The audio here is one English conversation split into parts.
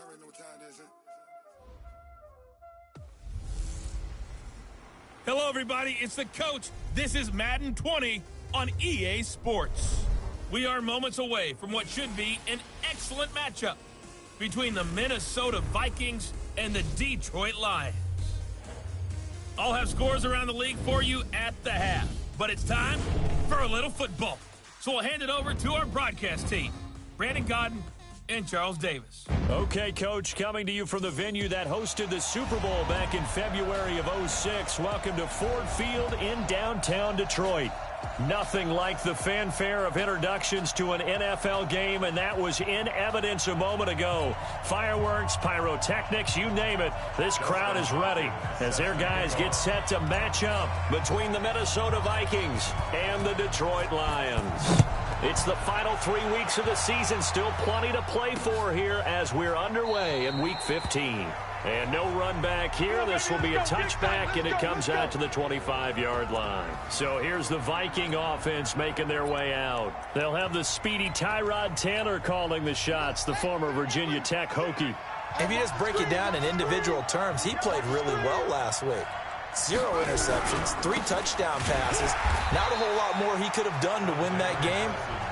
already know what time it is, huh? Hello, everybody. It's the coach. This is Madden 20 on EA Sports. We are moments away from what should be an excellent matchup between the Minnesota Vikings and the Detroit Lions. I'll have scores around the league for you at the half, but it's time for a little football. So we'll hand it over to our broadcast team, Brandon Godden and Charles Davis. Okay, Coach, coming to you from the venue that hosted the Super Bowl back in February of '06. Welcome to Ford Field in downtown Detroit. Nothing like the fanfare of introductions to an NFL game, and that was in evidence a moment ago. Fireworks, pyrotechnics, you name it. This crowd is ready as their guys get set to match up between the Minnesota Vikings and the Detroit Lions. It's the final 3 weeks of the season. Still plenty to play for here as we're underway in Week 15. And no run back here. This will be a touchback, and it comes out to the 25-yard line. So here's the Viking offense making their way out. They'll have the speedy Tyrod Taylor calling the shots, the former Virginia Tech Hokie. If you just break it down in individual terms, he played really well last week. 0 interceptions, 3 touchdown passes. Not a whole lot more he could have done to win that game.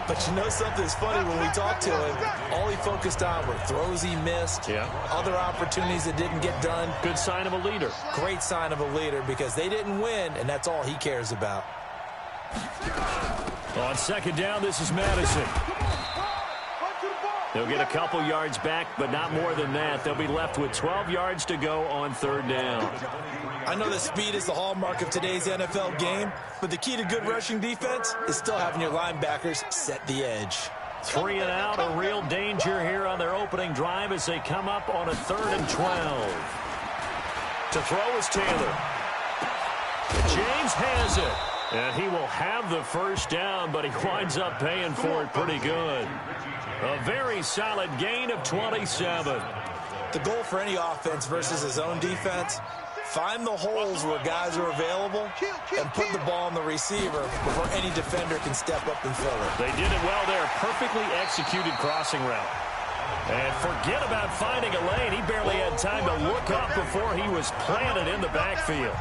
But you know something's funny, when we talked to him, all he focused on were throws he missed, other opportunities that didn't get done. Good sign of a leader. Great sign of a leader, because they didn't win, and that's all he cares about. On second down, this is Madison. They'll get a couple yards back, but not more than that. They'll be left with 12 yards to go on third down. I know that speed is the hallmark of today's NFL game, but the key to good rushing defense is still having your linebackers set the edge. 3 and out, a real danger here on their opening drive as they come up on a 3rd and 12. To throw is Taylor. James has it. And he will have the first down, but he winds up paying for it pretty good. A very solid gain of 27. The goal for any offense versus his own defense, find the holes where guys are available and put the ball on the receiver before any defender can step up and fill it. They did it well there. Perfectly executed crossing route. And forget about finding a lane. He barely had time to look up before he was planted in the backfield.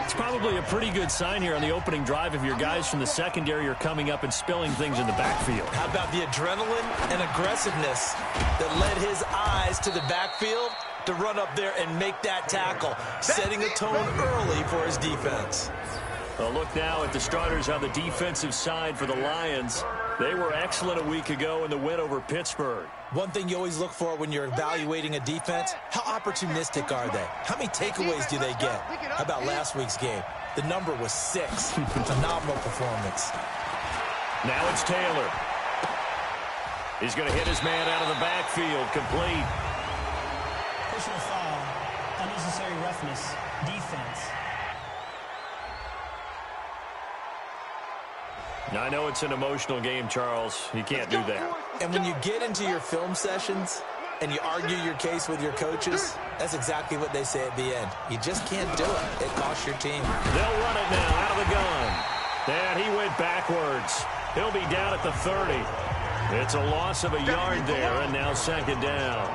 It's probably a pretty good sign here on the opening drive if your guys from the secondary are coming up and spilling things in the backfield. How about the adrenaline and aggressiveness that led his eyes to the backfield to run up there and make that tackle, setting a tone early for his defense. Well, look now at the starters on the defensive side for the Lions. They were excellent a week ago in the win over Pittsburgh. One thing you always look for when you're evaluating a defense, how opportunistic are they? How many takeaways do they get? How about last week's game? The number was 6. Phenomenal performance. Now it's Taylor. He's going to hit his man out of the backfield, complete. Personal foul, unnecessary roughness, defense. I know it's an emotional game, Charles. You can't do that. And when you get into your film sessions and you argue your case with your coaches, that's exactly what they say at the end. You just can't do it. It costs your team. They'll run it now out of the gun. And he went backwards. He'll be down at the 30. It's a loss of a yard there, and now second down.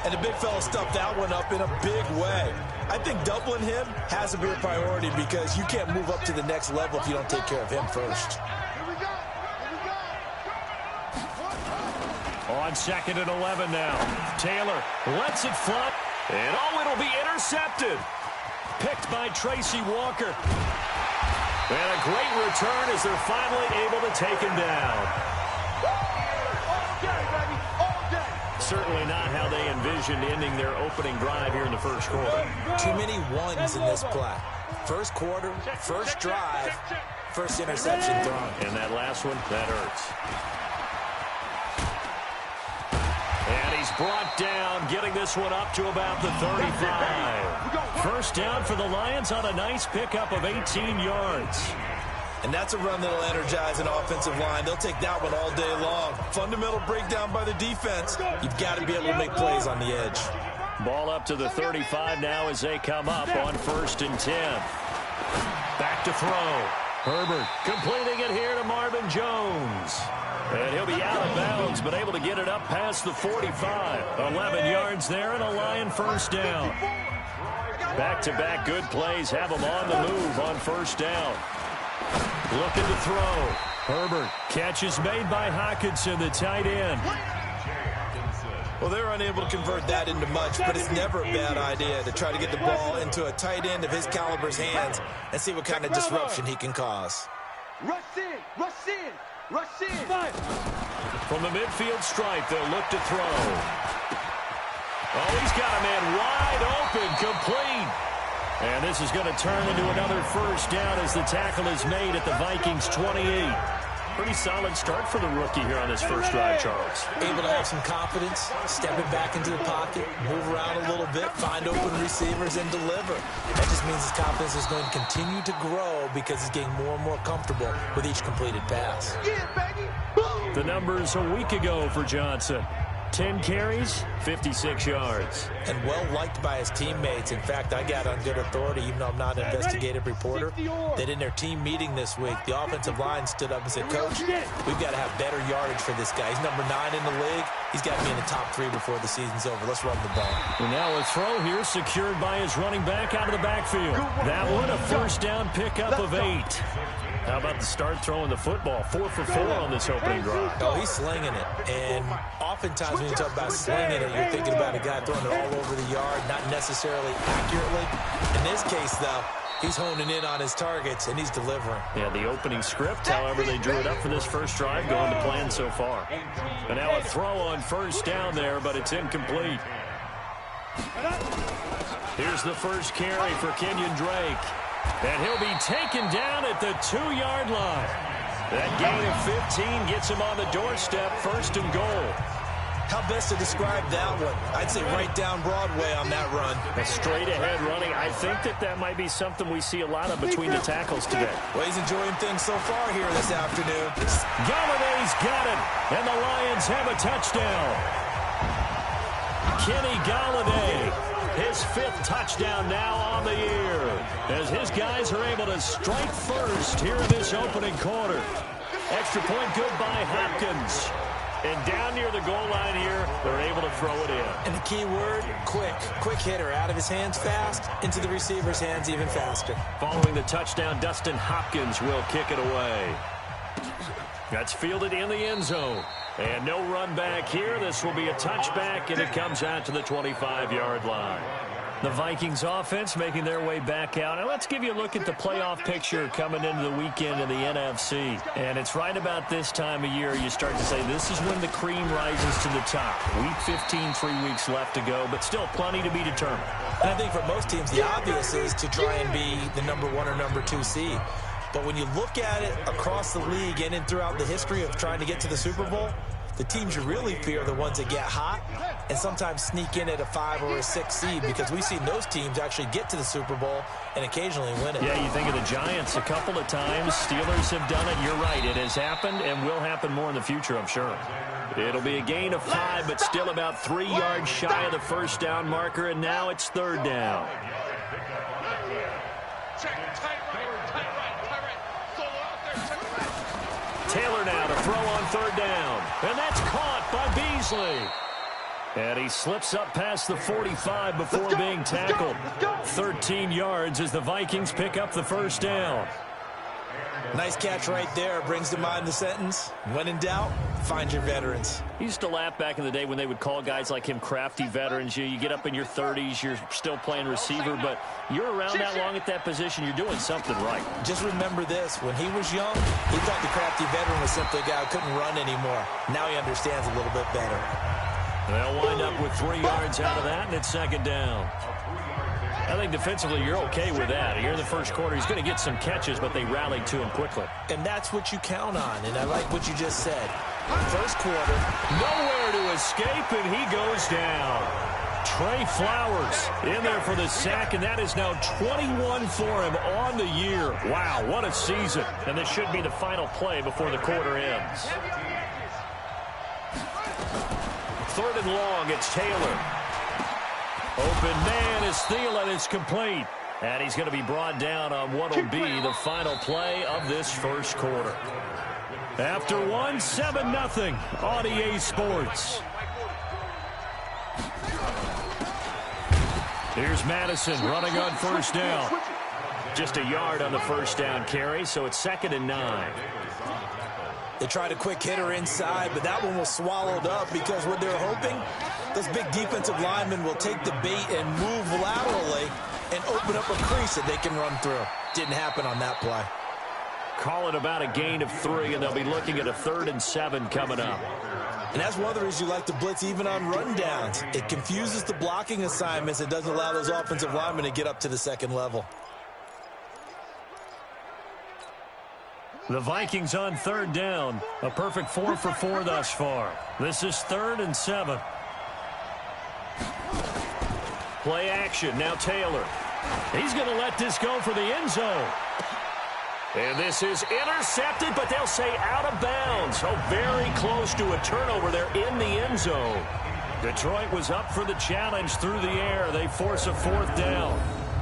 And the big fella stuffed that one up in a big way. I think doubling him has to be a priority because you can't move up to the next level if you don't take care of him first. On second and 11 now. Taylor lets it fly. And it'll be intercepted. Picked by Tracy Walker. And a great return as they're finally able to take him down. Certainly not how they envisioned ending their opening drive here in the first quarter. Too many ones in this play. First quarter, first drive, first interception thrown. And that last one, that hurts. And he's brought down, getting this one up to about the 35. First down for the Lions on a nice pickup of 18 yards. And that's a run that'll energize an offensive line. They'll take that one all day long. Fundamental breakdown by the defense. You've got to be able to make plays on the edge. Ball up to the 35 now as they come up on 1st and 10. Back to throw. Herbert completing it here to Marvin Jones. And he'll be out of bounds, but able to get it up past the 45. 11 yards there and a Lion first down. Back-to-back good plays have them on the move on first down. Looking to throw. Herbert. Catch is made by Hockenson, the tight end. Well, they're unable to convert that into much, but it's never a bad idea to try to get the ball into a tight end of his caliber's hands and see what kind of disruption he can cause. Rush in, rush in, rush in. From the midfield stripe, they'll look to throw. Oh, he's got a man wide open, complete. And this is going to turn into another first down as the tackle is made at the Vikings 28. Pretty solid start for the rookie here on this first drive, Charles. Able to have some confidence, stepping back into the pocket, move around a little bit, find open receivers, and deliver. That just means his confidence is going to continue to grow because he's getting more and more comfortable with each completed pass. The numbers a week ago for Johnson. 10 carries, 56 yards. And well-liked by his teammates. In fact, I got on good authority, even though I'm not an investigative reporter, that in their team meeting this week, the offensive line stood up and said, Coach, we've got to have better yardage for this guy. He's number 9 in the league. He's got to be in the top 3 before the season's over. Let's run the ball. And now a throw here secured by his running back out of the backfield. That one a first down pickup of 8. How about the start throwing the football? 4 for 4 on this opening drive. Oh, he's slinging it. And oftentimes when you talk about slinging it, you're thinking about a guy throwing it all over the yard, not necessarily accurately. In this case, though, he's honing in on his targets, and he's delivering. Yeah, the opening script, however, they drew it up for this first drive, going to plan so far. And now a throw on first down there, but it's incomplete. Here's the first carry for Kenyon Drake. And he'll be taken down at the 2-yard line. That gain of 15 gets him on the doorstep, first and goal. How best to describe that one? I'd say right down Broadway on that run. A straight-ahead running. I think that might be something we see a lot of between the tackles today. Well, he's enjoying things so far here this afternoon. Galladay's got it, and the Lions have a touchdown. Kenny Galladay, his 5th touchdown now on the year, as his guys are able to strike first here in this opening quarter. Extra point good by Hopkins. And down near the goal line here, they're able to throw it in. And the key word, quick. Quick hitter. Out of his hands fast, into the receiver's hands even faster. Following the touchdown, Dustin Hopkins will kick it away. That's fielded in the end zone. And no run back here. This will be a touchback, and it comes out to the 25-yard line. The Vikings offense making their way back out. And let's give you a look at the playoff picture coming into the weekend in the NFC. And it's right about this time of year you start to say this is when the cream rises to the top. Week 15, 3 weeks left to go, but still plenty to be determined. And I think for most teams, the obvious is to try and be the number 1 or number 2 seed. But when you look at it across the league and throughout the history of trying to get to the Super Bowl, the teams you really fear are the ones that get hot and sometimes sneak in at a 5 or a 6 seed, because we've seen those teams actually get to the Super Bowl and occasionally win it. Yeah, you think of the Giants a couple of times. Steelers have done it. You're right. It has happened and will happen more in the future, I'm sure. It'll be a gain of 5, but still about 3 yards shy of the first down marker, and now it's 3rd down. Taylor now to throw on 3rd down. And that's caught by Beasley. And he slips up past the 45 before being tackled. 13 yards as the Vikings pick up the first down. Nice catch right there. Brings to mind the sentence, when in doubt, find your veterans. He used to laugh back in the day when they would call guys like him crafty veterans. You get up in your 30s, you're still playing receiver, but you're around that long at that position, you're doing something right. Just remember this. When he was young, he thought the crafty veteran was simply a guy who couldn't run anymore. Now he understands a little bit better. They'll wind up with 3 yards out of that, and it's 2nd down. I think defensively you're okay with that. Here in the first quarter, he's going to get some catches, but they rallied to him quickly. And that's what you count on, and I like what you just said. First quarter. Nowhere to escape, and he goes down. Trey Flowers in there for the sack, and that is now 21 for him on the year. Wow, what a season. And this should be the final play before the quarter ends. 3rd and long, it's Taylor. Open man is Thielen. It's complete. And he's going to be brought down on what will be the final play of this first quarter. After one, 7-0 on EA Sports. Here's Madison running on first down. Just a yard on the first down carry, so it's 2nd and 9. They tried a quick hitter inside, but that one was swallowed up because what they're hoping, those big defensive linemen will take the bait and move laterally and open up a crease that they can run through. Didn't happen on that play. Call it about a gain of 3, and they'll be looking at a 3rd and 7 coming up. And that's one of the reasons you like to blitz even on rundowns. It confuses the blocking assignments. It doesn't allow those offensive linemen to get up to the second level. The Vikings on 3rd down. A perfect 4 for 4 thus far. This is 3rd and 7. Play action. Now Taylor. He's going to let this go for the end zone. And this is intercepted, but they'll say out of bounds. So very close to a turnover there in the end zone. Detroit was up for the challenge through the air. They force a 4th down.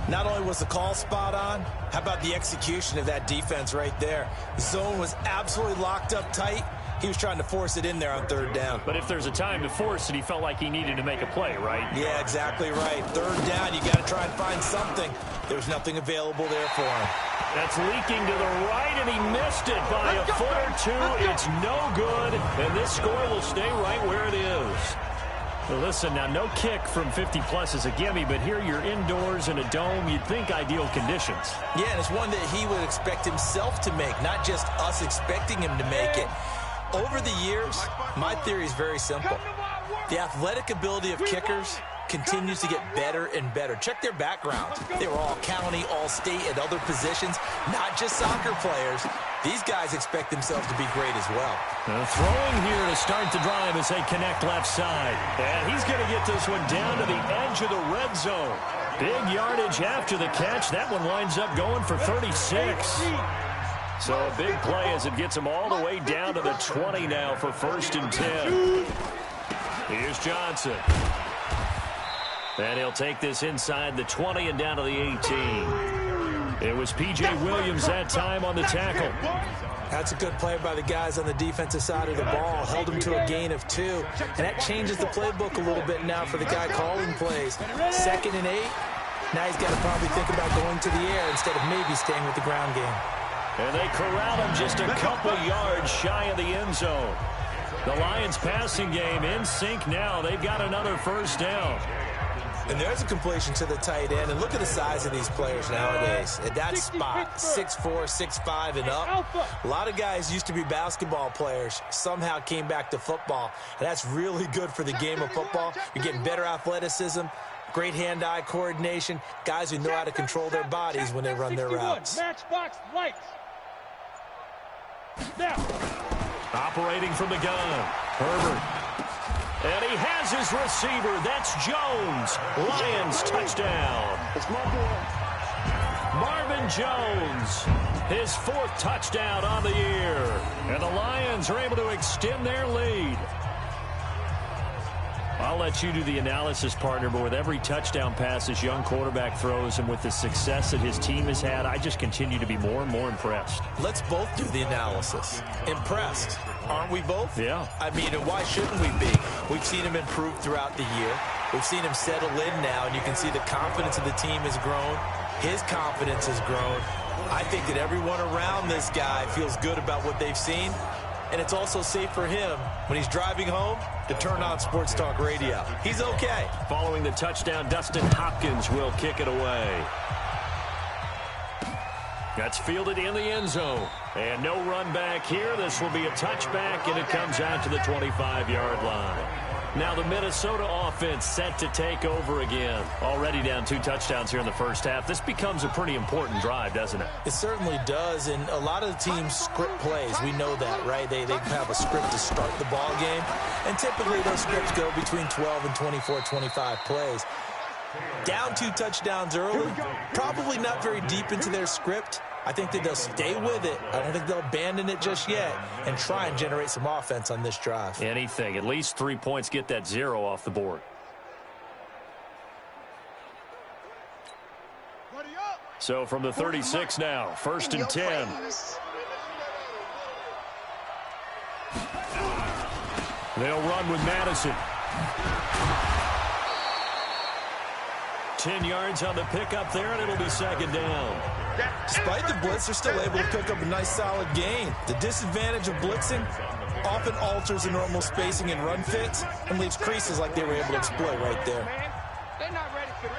Not only was the call spot on, how about the execution of that defense right there? The zone was absolutely locked up tight. He was trying to force it in there on 3rd down. But if there's a time to force it, he felt like he needed to make a play, right? Yeah, exactly right. 3rd down, you got to try and find something. There was nothing available there for him. That's leaking to the right, and he missed it by a foot or 2. It's no good, and this score will stay right where it is. Well, listen, now no kick from 50-plus is a gimme, but here you're indoors in a dome. You'd think ideal conditions. Yeah, and it's one that he would expect himself to make, not just us expecting him to make it. Over the years, my theory is very simple. The athletic ability of kickers continues to get better and better. Check their backgrounds. They were all county, all state, at other positions, not just soccer players. These guys expect themselves to be great as well. Throwing here to start the drive as they connect left side. And he's going to get this one down to the edge of the red zone. Big yardage after the catch. That one winds up going for 36. So a big play as it gets him all the way down to the 20 now for 1st and 10. Here's Johnson. And he'll take this inside the 20 and down to the 18. It was P.J. Williams that time on the tackle. That's a good play by the guys on the defensive side of the ball. Held him to a gain of 2. And that changes the playbook a little bit now for the guy calling plays. 2nd and 8. Now he's got to probably think about going to the air instead of maybe staying with the ground game. And they corral him just a couple yards shy of the end zone. The Lions passing game in sync now. They've got another 1st down. And there's a completion to the tight end. And look at the size of these players nowadays. At that spot, 6'4", 6'5", and up. A lot of guys used to be basketball players, somehow came back to football. And that's really good for the game of football. You're getting better athleticism, great hand-eye coordination, guys who know how to control their bodies when they run their routes. Matchbox lights. Now. Operating from the gun, Herbert. And he has his receiver. That's Jones. Lions touchdown. It's my boy. Marvin Jones, his 4th touchdown on the year. And the Lions are able to extend their lead. I'll let you do the analysis, partner, but with every touchdown pass this young quarterback throws and with the success that his team has had, I just continue to be more and more impressed. Let's both do the analysis. Impressed. Aren't we both? Yeah. I mean, and why shouldn't we be? We've seen him improve throughout the year. We've seen him settle in now, and you can see the confidence of the team has grown. His confidence has grown. I think that everyone around this guy feels good about what they've seen. And it's also safe for him when he's driving home to turn on Sports Talk Radio. He's okay. Following the touchdown, Dustin Hopkins will kick it away. That's fielded in the end zone. And no run back here. This will be a touchback, and it comes out to the 25-yard line. Now the Minnesota offense set to take over again. Already down 2 touchdowns here in the first half. This becomes a pretty important drive, doesn't it? It certainly does, and a lot of the teams script plays. We know that, right? They have a script to start the ball game, and typically those scripts go between 12 and 24, 25 plays. Down 2 touchdowns early, probably not very deep into their script. I think that they'll stay with it. I don't think they'll abandon it just yet and try and generate some offense on this drive. Anything. At least 3 points, get that 0 off the board. So from the 36 now, 1st and 10. They'll run with Madison. 10 yards on the pickup there, and it'll be second down. Despite the blitz, they're still able to pick up a nice, solid gain. The disadvantage of blitzing often alters the normal spacing and run fits and leaves creases like they were able to exploit right there. They're not ready for this.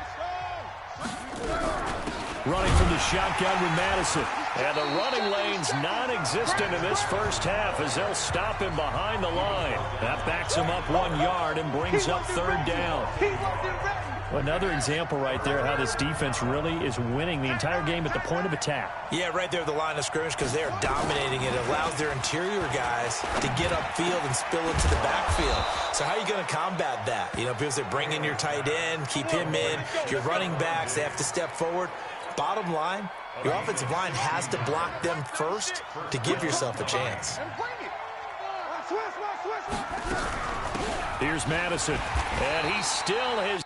Running from the shotgun with Madison. And the running lane's non-existent in this first half as they'll stop him behind the line. That backs him up 1 yard and brings up third down. Another example right there how this defense really is winning the entire game at the point of attack. Yeah, right there at the line of scrimmage because they are dominating it. It allows their interior guys to get upfield and spill into the backfield. So how are you going to combat that? You know, because they bring in your tight end, keep him in. Your running backs, they have to step forward. Bottom line, your offensive line has to block them first to give yourself a chance. Here's Madison, and he still has...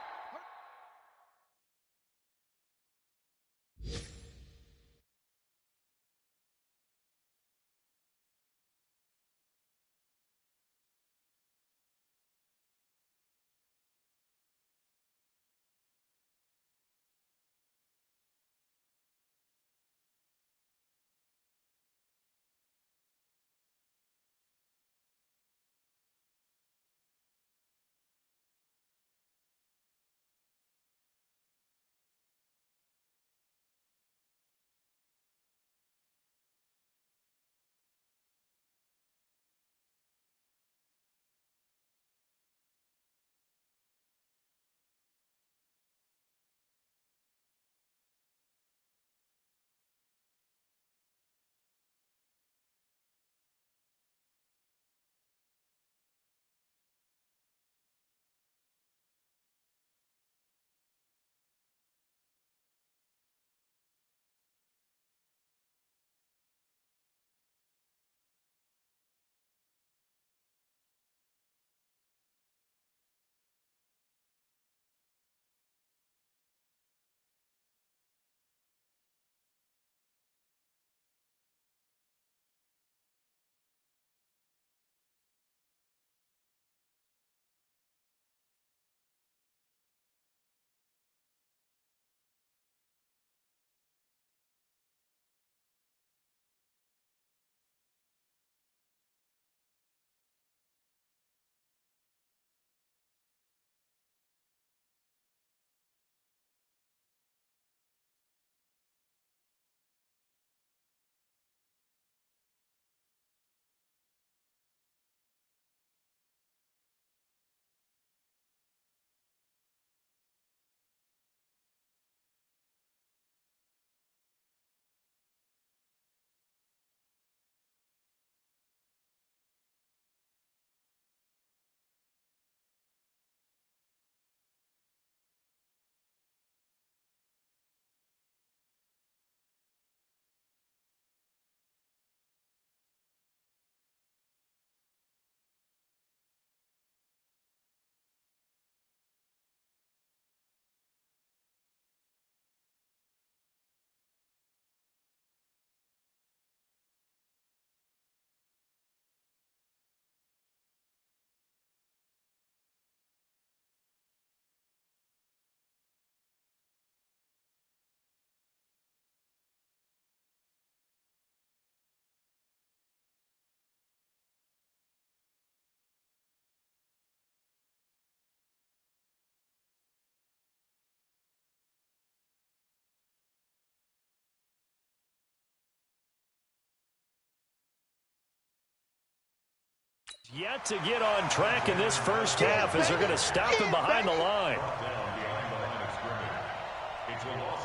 Yet to get on track in this first half as they're going to stop him behind the line.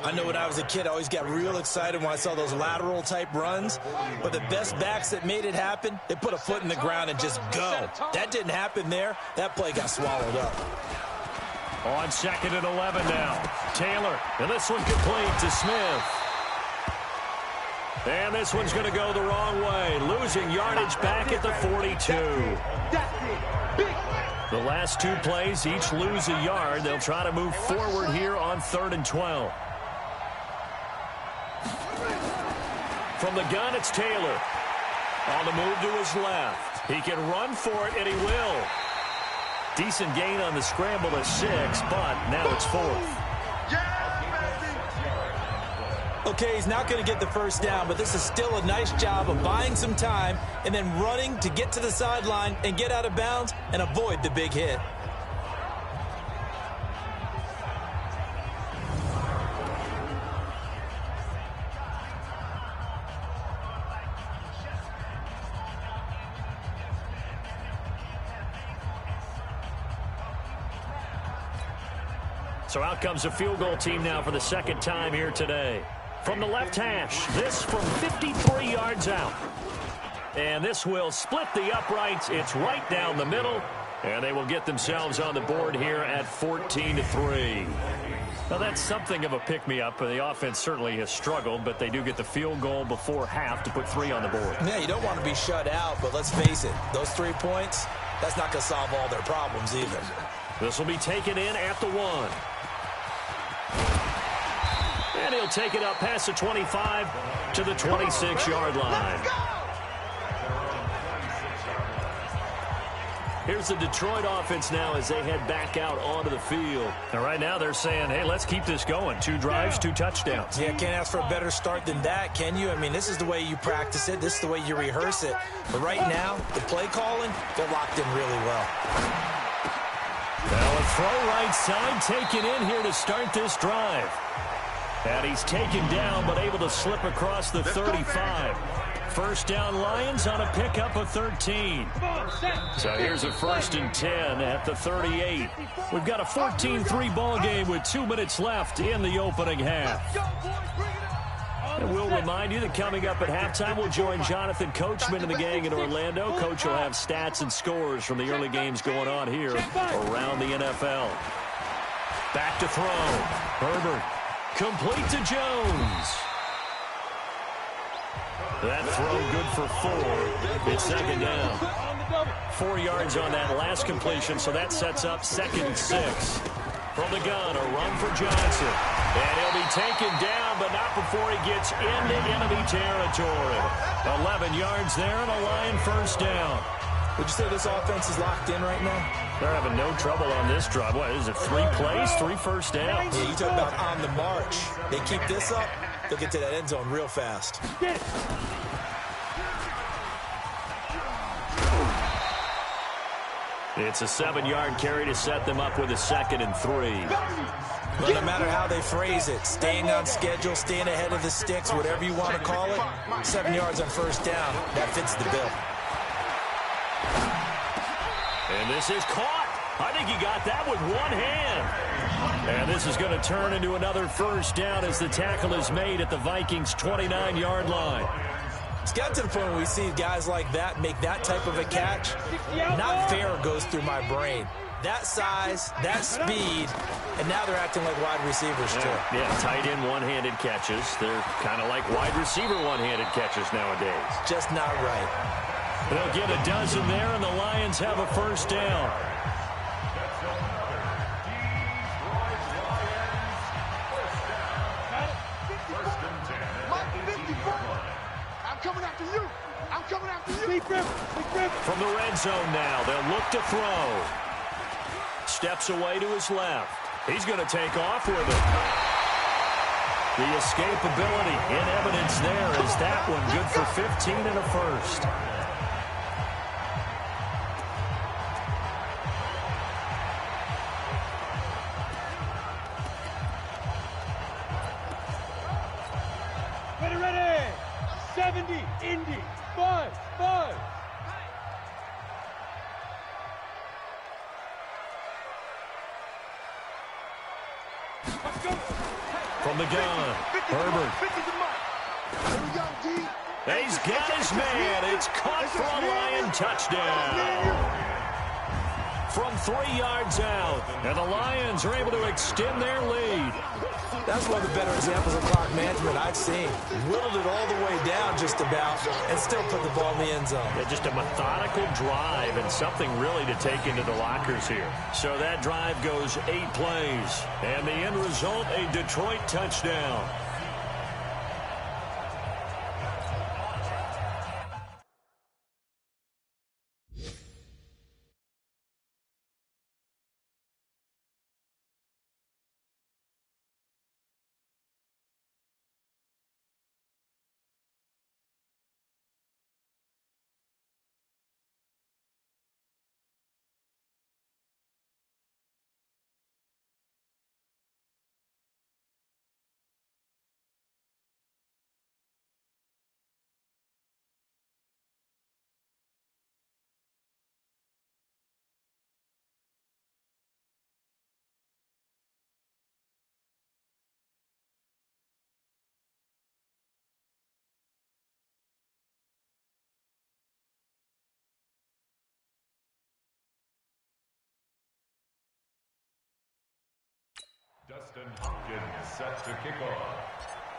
I know when I was a kid, I always got real excited when I saw those lateral type runs. But the best backs that made it happen, they put a foot in the ground and just go. That didn't happen there. That play got swallowed up. On 2nd and 11 now. Taylor, and this one complete to Smith. And this one's going to go the wrong way, losing yardage back at the 42. The last two plays each lose a yard. They'll try to move forward here on 3rd and 12. From the gun, it's Taylor. On the move to his left. He can run for it, and he will. Decent gain on the scramble of 6, but now it's 4th. Okay, he's not going to get the first down, but this is still a nice job of buying some time and then running to get to the sideline and get out of bounds and avoid the big hit. So out comes a field goal team now for the second time here today. From the left hash, this from 53 yards out. And this will split the uprights. It's right down the middle. And they will get themselves on the board here at 14-3. Now that's something of a pick-me-up. The offense certainly has struggled, but they do get the field goal before half to put 3 on the board. Yeah, you don't want to be shut out, but let's face it, those 3 points, that's not going to solve all their problems either. This will be taken in at the 1. And he'll take it up past the 25 to the 26-yard line. Here's the Detroit offense now as they head back out onto the field. And right now they're saying, hey, let's keep this going. 2 drives, 2 touchdowns. Yeah, can't ask for a better start than that, can you? I mean, this is the way you practice it. This is the way you rehearse it. But right now, the play calling, they're locked in really well. Now a throw right side taken in here to start this drive. And he's taken down but able to slip across the 35. First down Lions on a pickup of 13. So here's a 1st and 10 at the 38. We've got a 14-3 ball game with 2 minutes left in the opening half. And we'll remind you that coming up at halftime, we'll join Jonathan Coachman and the gang in Orlando. Coach will have stats and scores from the early games going on here around the NFL. Back to throw. Herbert. Complete to Jones. That throw good for 4. It's 2nd down. 4 yards on that last completion, so that sets up 2nd and 6. From the gun, a run for Johnson. And he'll be taken down, but not before he gets into enemy territory. 11 yards there and a Lion first down. Would you say this offense is locked in right now? They're having no trouble on this drive. What is it, 3 plays, 3 first downs? Yeah, you talk about on the march. They keep this up, they'll get to that end zone real fast. It's a 7-yard carry to set them up with a 2nd and 3. Well, no matter how they phrase it, staying on schedule, staying ahead of the sticks, whatever you want to call it, 7 yards on first down, that fits the bill. And this is caught. I think he got that with one hand. And this is going to turn into another first down as the tackle is made at the Vikings' 29-yard line. It's got to the point where we see guys like that make that type of a catch. Not fair goes through my brain. That size, that speed, and now they're acting like wide receivers too. Yeah, tight end one-handed catches. They're kind of like wide receiver one-handed catches nowadays. Just not right. They'll get a dozen there, and the Lions have a first down. I'm coming after you. I'm coming after you. From the red zone now, they'll look to throw. Steps away to his left. He's going to take off with it. The escapability in evidence there is that one good for 15 and a first. Ready. 70, Indy, 5. From the gun, Herbert. He's got his man. It's caught for a Lion touchdown. From 3 yards out, and the Lions are able to extend their lead. That's one of the better examples of clock management I've seen. Whittled it all the way down just about and still put the ball in the end zone. Yeah, just a methodical drive and something really to take into the lockers here. So that drive goes 8 plays, and the end result, a Detroit touchdown.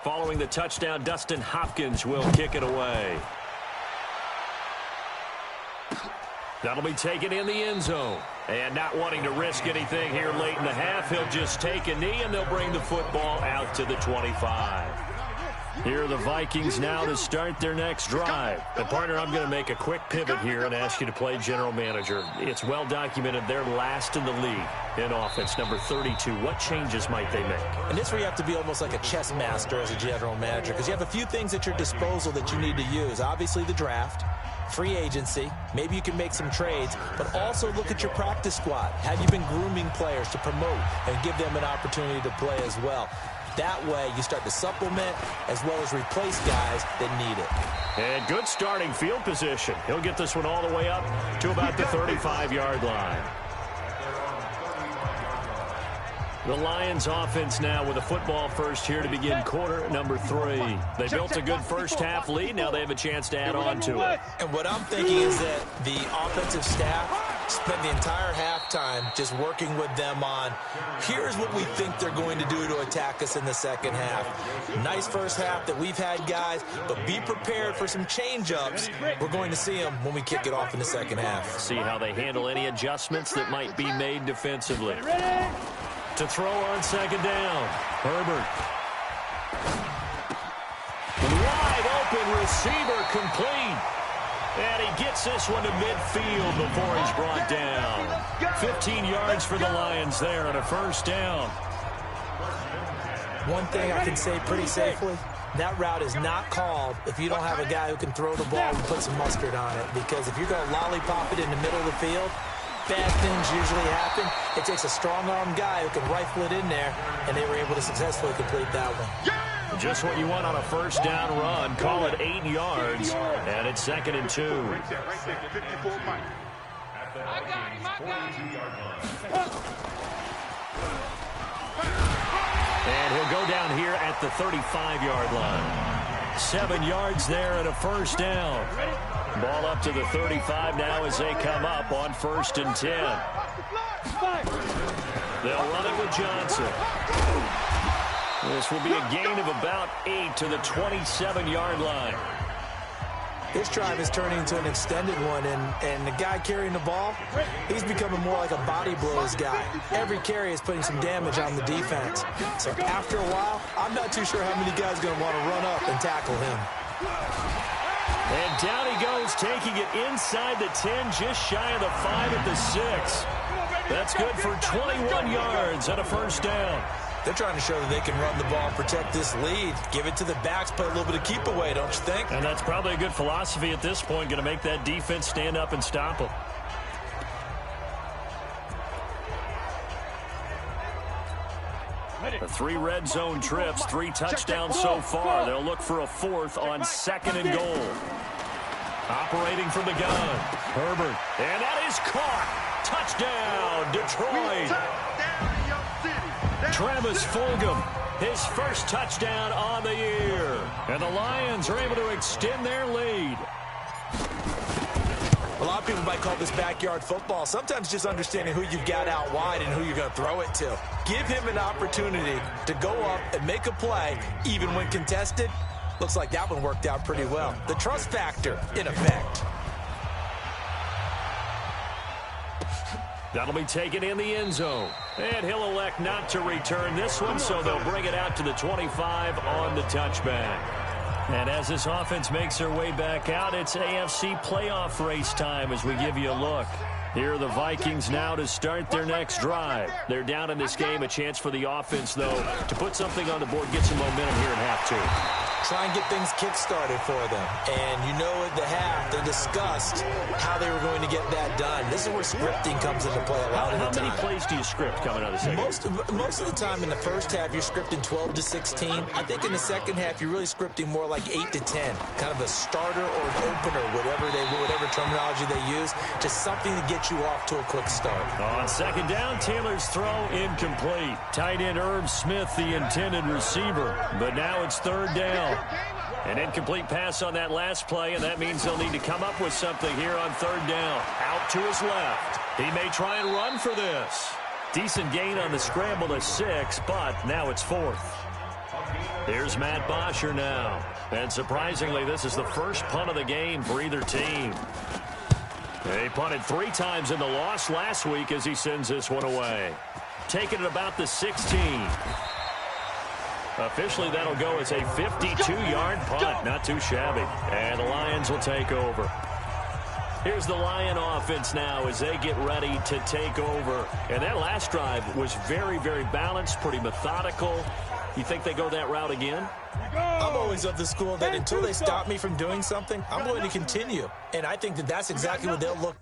Following the touchdown, Dustin Hopkins will kick it away. That'll be taken in the end zone. And not wanting to risk anything here late in the half, he'll just take a knee, and they'll bring the football out to the 25. Here are the Vikings now to start their next drive. And, partner, I'm going to make a quick pivot here and ask you to play general manager. It's well documented they're last in the league in offense, number 32. What changes might they make? And this is where you have to be almost like a chess master as a general manager, because you have a few things at your disposal that you need to use. Obviously, the draft, free agency, maybe you can make some trades, but also look at your practice squad. Have you been grooming players to promote and give them an opportunity to play as well? That way, you start to supplement as well as replace guys that need it. And good starting field position. He'll get this one all the way up to about the 35-yard line. The Lions offense now with a football first here to begin quarter number 3. They built a good first half lead. Now they have a chance to add on to it. And what I'm thinking is that the offensive staff spent the entire halftime just working with them on, here's what we think they're going to do to attack us in the second half. Nice first half that we've had, guys, but be prepared for some change-ups. We're going to see them when we kick it off in the second half. See how they handle any adjustments that might be made defensively. To throw on second down, Herbert. Wide open receiver complete. And he gets this one to midfield before he's brought down. 15 yards for the Lions there on a first down. One thing I can say pretty safely, that route is not called if you don't have a guy who can throw the ball and put some mustard on it. Because if you're going to lollipop it in the middle of the field, bad things usually happen. It takes a strong-arm guy who can rifle it in there, and they were able to successfully complete that one. Just what you want on a first down run. Call it 8 yards, and it's 2nd and 2. And he'll go down here at the 35-yard line. 7 yards there and a first down. Ball up to the 35 now as they come up on 1st and 10. They'll run it with Johnson. This will be a gain of about 8 to the 27-yard line. This drive is turning into an extended one, and the guy carrying the ball, he's becoming more like a body blows guy. Every carry is putting some damage on the defense. So after a while, I'm not too sure how many guys are going to want to run up and tackle him. And down he goes, taking it inside the 10, just shy of the 5 at the 6. That's good for 21 yards and a first down. They're trying to show that they can run the ball and protect this lead. Give it to the backs, play a little bit of keep away, don't you think? And that's probably a good philosophy at this point, going to make that defense stand up and stop them. The 3 red zone trips, 3 touchdowns so far. They'll look for a 4th on 2nd and goal. Operating from the gun, Herbert. And that is caught. Touchdown, Detroit. Travis Fulgham, his first touchdown on the year. And the Lions are able to extend their lead. A lot of people might call this backyard football. Sometimes just understanding who you've got out wide and who you're going to throw it to. Give him an opportunity to go up and make a play, even when contested. Looks like that one worked out pretty well. The trust factor in effect. That'll be taken in the end zone. And he'll elect not to return this one, so they'll bring it out to the 25 on the touchback. And as this offense makes their way back out, it's AFC playoff race time as we give you a look. Here are the Vikings now to start their next drive. They're down in this game. A chance for the offense, though, to put something on the board, get some momentum here in half 2. Try and get things kick-started for them. And you know at the half, they discussed how they were going to get that done. This is where scripting comes into play a lot of the time. How many plays do you script coming out of the second? Most of the time in the first half, you're scripting 12 to 16. I think in the second half, you're really scripting more like 8 to 10. Kind of a starter or an opener, whatever terminology they use. Just something to get you off to a quick start. On second down, Taylor's throw incomplete. Tight end Irv Smith, the intended receiver. But now it's 3rd down. An incomplete pass on that last play, and that means they'll need to come up with something here on 3rd down. Out to his left. He may try and run for this. Decent gain on the scramble to 6, but now it's 4th. Here's Matt Bosher now. And surprisingly, this is the first punt of the game for either team. He punted 3 times in the loss last week as he sends this one away. Taking it about the 16. Officially, that'll go as a 52-yard punt. Not too shabby. And the Lions will take over. Here's the Lion offense now as they get ready to take over. And that last drive was very, very balanced, pretty methodical. You think they go that route again? I'm always of the school that until they stop me from doing something, I'm going to continue. And I think that that's exactly what they'll look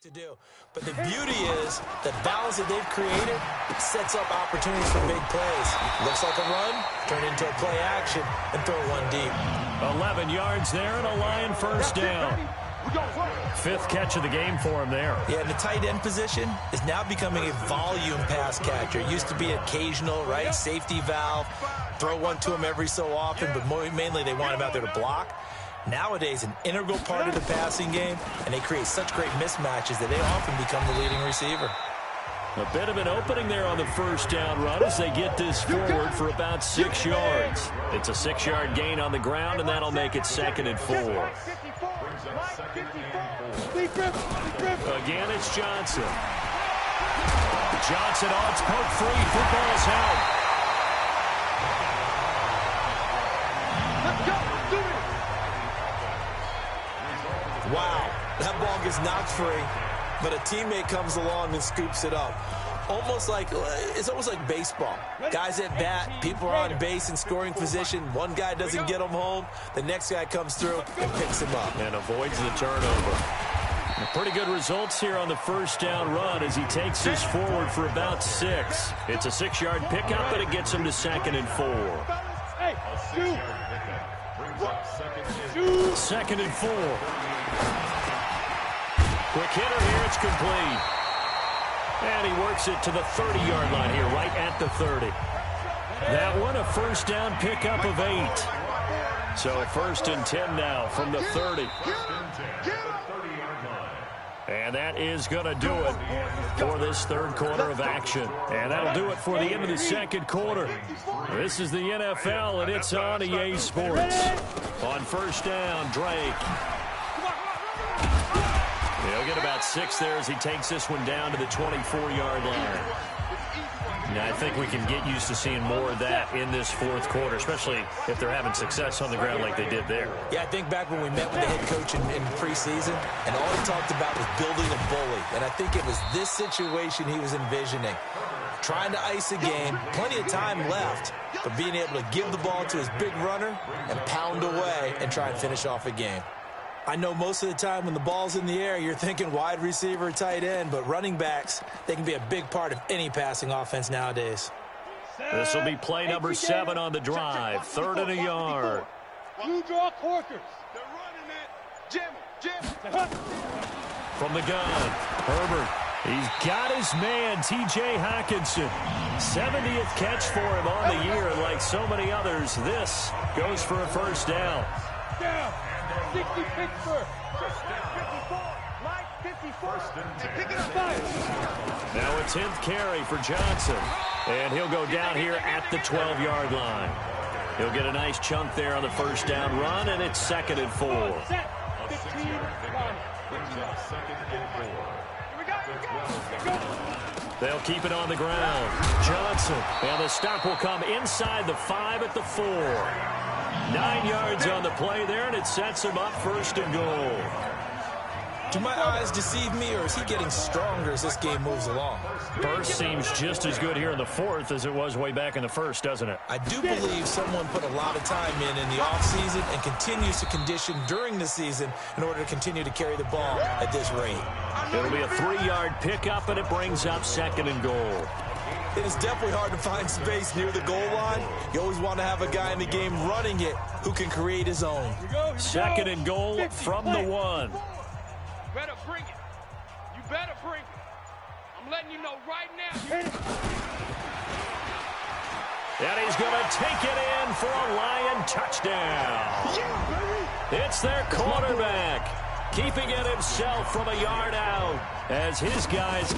to do. But the beauty is the balance that they've created sets up opportunities for big plays. Looks like a run, turn into a play action, and throw one deep. 11 yards there and a Lion first down. 5th catch of the game for him there. Yeah, and the tight end position is now becoming a volume pass catcher. It used to be occasional, right? Safety valve, throw one to him every so often, but mainly they want him out there to block. Nowadays, an integral part of the passing game, and they create such great mismatches that they often become the leading receiver. A bit of an opening there on the first down run as they get this forward for about 6 yards. It's a 6-yard gain on the ground, and that'll make it 2nd and 4. Again, it's Johnson. Johnson on, it's poke free. Football's out. Wow, that ball gets knocked free, but a teammate comes along and scoops it up. It's almost like baseball. Guys at bat, people are on base in scoring position. One guy doesn't get them home. The next guy comes through and picks him up. And avoids the turnover. Pretty good results here on the first down run as he takes this forward for about 6. It's a 6-yard pickup, but it gets him to 2nd and 4. 2nd and 4. Quick hitter here, it's complete. And he works it to the 30-yard line here, right at the 30. That one, a first down pickup of 8. So 1st and 10 now from the 30. And that is going to do it for this 3rd quarter of action. And that'll do it for the end of the 2nd quarter. This is the NFL, and it's on EA Sports. On first down, Drake. He'll get about 6 there as he takes this one down to the 24-yard line. Now, I think we can get used to seeing more of that in this 4th quarter, especially if they're having success on the ground like they did there. Yeah, I think back when we met with the head coach in preseason, and all he talked about was building a bully. And I think it was this situation he was envisioning. Trying to ice a game, plenty of time left, but being able to give the ball to his big runner and pound away and try and finish off a game. I know most of the time when the ball's in the air, you're thinking wide receiver, tight end, but running backs, they can be a big part of any passing offense nowadays. This will be play number 7 on the drive. 3rd and a yard. You draw corkers. They're running it. Jim. From the gun, Herbert. He's got his man, T.J. Hockenson. 70th catch for him on the year, and like so many others, this goes for a first down. Down. 60 Pittsburgh. 54. Mike 54. And pick it up. Now a 10th carry for Johnson. And he'll go down here at the 12-yard line. He'll get a nice chunk there on the first down run, and it's 2nd and 4. They'll keep it on the ground. Johnson. And the stop will come inside the 5 at the 4. 9 yards on the play there, and it sets him up 1st and goal. Do my eyes deceive me, or is he getting stronger as this game moves along? Burst seems just as good here in the 4th as it was way back in the 1st, doesn't it? I do believe someone put a lot of time in the offseason and continues to condition during the season in order to continue to carry the ball at this rate. It'll be a 3-yard pickup, and it brings up 2nd and goal. It is definitely hard to find space near the goal line. You always want to have a guy in the game running it who can create his own. 2nd and goal from the 1. Better bring it. You better bring it. I'm letting you know right now. And he's going to take it in for a Lion touchdown. It's their quarterback. keeping it himself from a yard out as his guys...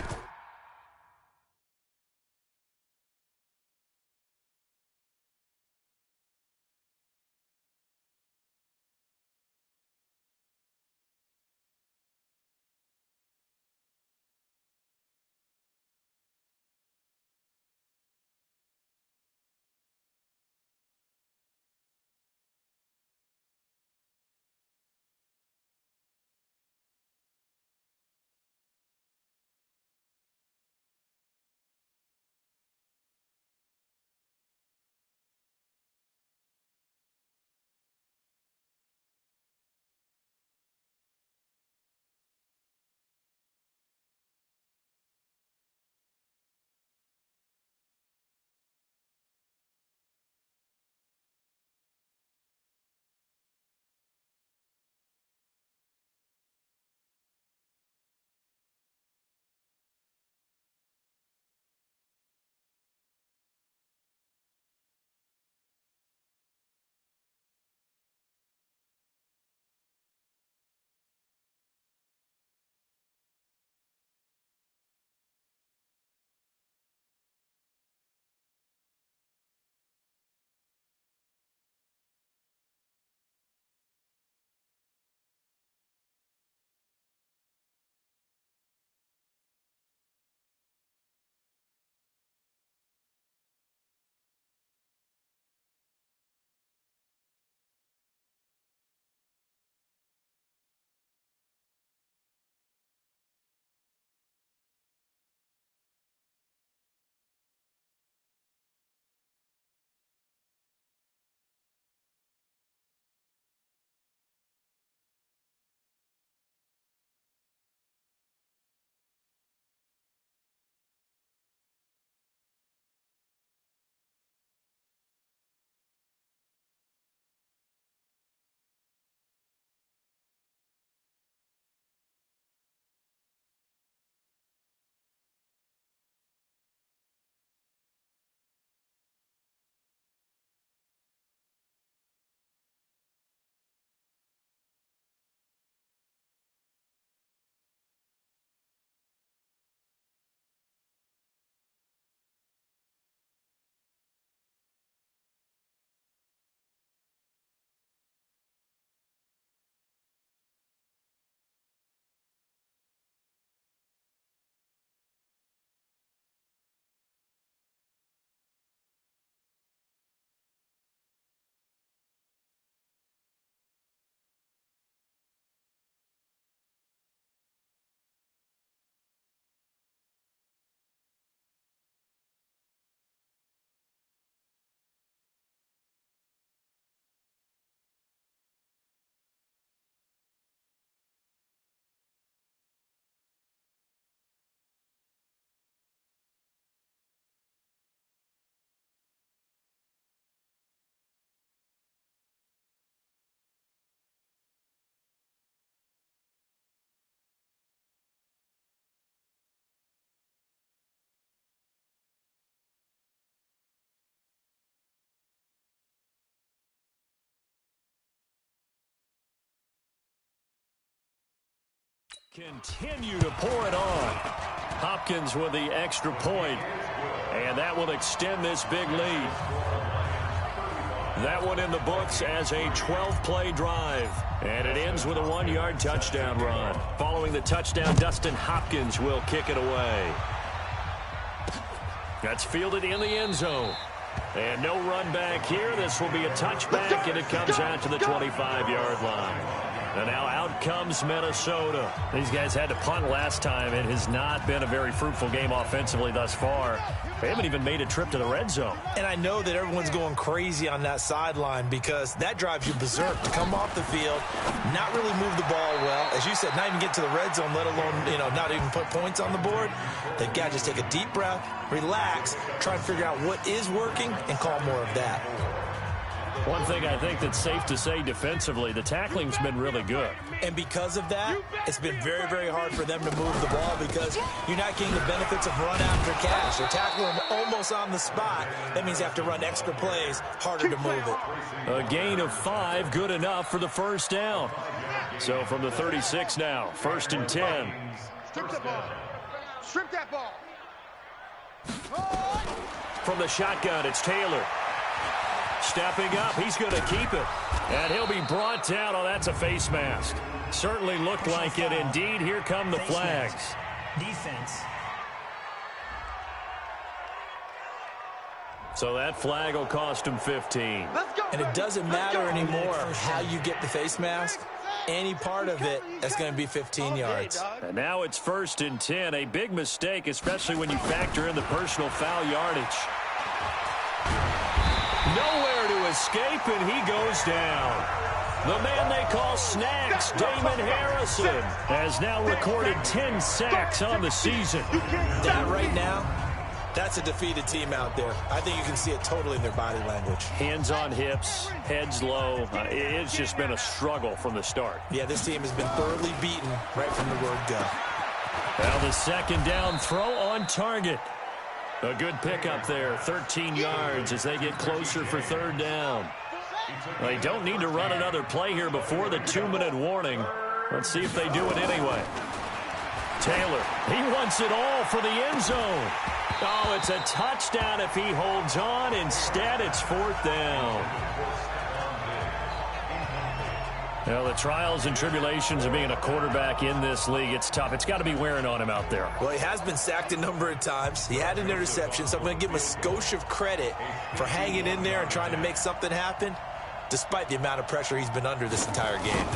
continue to pour it on. Hopkins with the extra point, and that will extend this big lead. That one in the books as a 12-play drive, and it ends with a 1-yard touchdown run. Following the touchdown, Dustin Hopkins will kick it away. That's fielded in the end zone. And no run back here. This will be a touchback, and it comes out to the 25-yard line. And now out comes Minnesota. These guys had to punt last time. It has not been a very fruitful game offensively thus far. They haven't even made a trip to the red zone. And I know that everyone's going crazy on that sideline because that drives you berserk to come off the field, not really move the ball well. As you said, not even get to the red zone, let alone, not even put points on the board. They've got to just take a deep breath, relax, try to figure out what is working, and call more of that. One thing I think that's safe to say defensively, the tackling's been really good. And because of that, it's been very, very hard for them to move the ball because you're not getting the benefits of run after catch. They're tackling them almost on the spot. That means you have to run extra plays, harder to move it. A gain of 5, good enough for the first down. So from the 36 now, 1st and 10. Strip the ball. Strip that ball. From the shotgun, it's Taylor. Stepping up, he's going to keep it. And he'll be brought down. Oh, that's a face mask. Certainly looked like it. Indeed, here come the flags. Defense. So that flag will cost him 15. And it doesn't matter anymore how you get the face mask. Any part of it, that's going to be 15 yards. And now it's 1st and 10. A big mistake, especially when you factor in the personal foul yardage. Nowhere to escape, and he goes down. The man they call Snacks, Damon Harrison, has now recorded 10 sacks on the season. That right now, that's a defeated team out there. I think you can see it totally in their body language. Hands on hips, heads low. It's just been a struggle from the start. Yeah, this team has been thoroughly beaten right from the word go. Now the 2nd down throw on target. A good pickup there, 13 yards as they get closer for 3rd down. They don't need to run another play here before the 2-minute warning. Let's see if they do it anyway. Taylor, he wants it all for the end zone. Oh, it's a touchdown if he holds on. Instead, it's 4th down. Well, the trials and tribulations of being a quarterback in this league, it's tough. It's got to be wearing on him out there. Well, he has been sacked a number of times. He had an interception, so I'm going to give him a skosh of credit for hanging in there and trying to make something happen, despite the amount of pressure he's been under this entire game.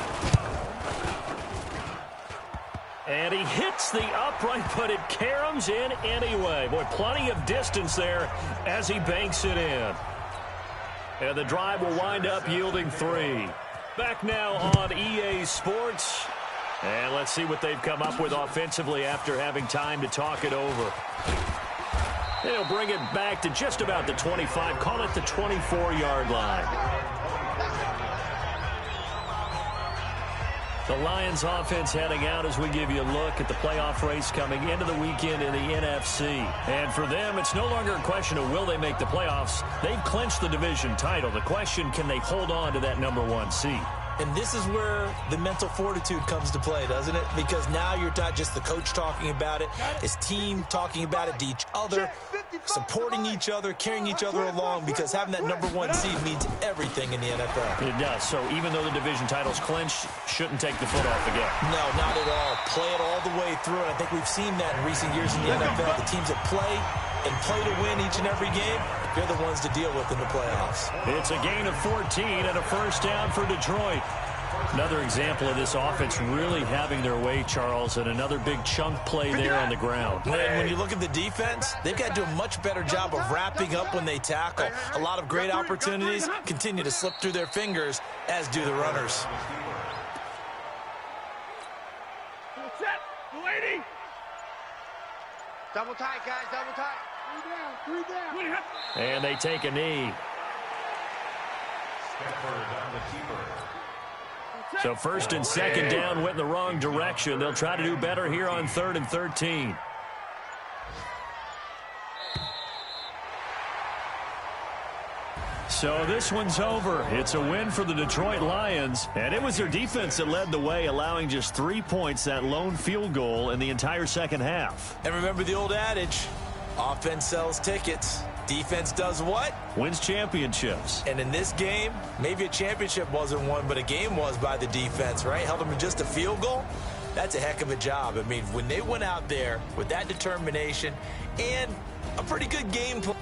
And he hits the upright, but it caroms in anyway. Boy, plenty of distance there as he banks it in. And the drive will wind up yielding 3. Back now on EA Sports. And let's see what they've come up with offensively after having time to talk it over. And he'll bring it back to just about the 25. Call it the 24-yard line. The Lions offense heading out as we give you a look at the playoff race coming into the weekend in the NFC. And for them, it's no longer a question of will they make the playoffs. They've clinched the division title. The question, can they hold on to that #1 seed? And this is where the mental fortitude comes to play, doesn't it? Because now you're not just the coach talking about it, his team talking about it to each other, supporting each other, carrying each other along, because having that #1 seed means everything in the NFL. It does. So even though the division title's clinched, shouldn't take the foot off the gas. No, not at all. Play it all the way through. And I think we've seen that in recent years in the NFL. The teams that play and play to win each and every game, they're the ones to deal with in the playoffs. It's a gain of 14 and a 1st down for Detroit. Another example of this offense really having their way, Charles, and another big chunk play there on the ground. And when you look at the defense, they've got to do a much better job of wrapping up when they tackle. A lot of great opportunities continue to slip through their fingers, as do the runners. Set, lady. Double tight, guys, double tight. 3 down. And they take a knee. So 1st and 2nd down went in the wrong direction. They'll try to do better here on 3rd and 13. So this one's over. It's a win for the Detroit Lions, and it was their defense that led the way, allowing just 3 points, that lone field goal in the entire 2nd half. And remember the old adage, offense sells tickets. Defense does what? Wins championships. And in this game, maybe a championship wasn't won, but a game was by the defense, right? Held them to just a field goal. That's a heck of a job. I mean, when they went out there with that determination and a pretty good game plan.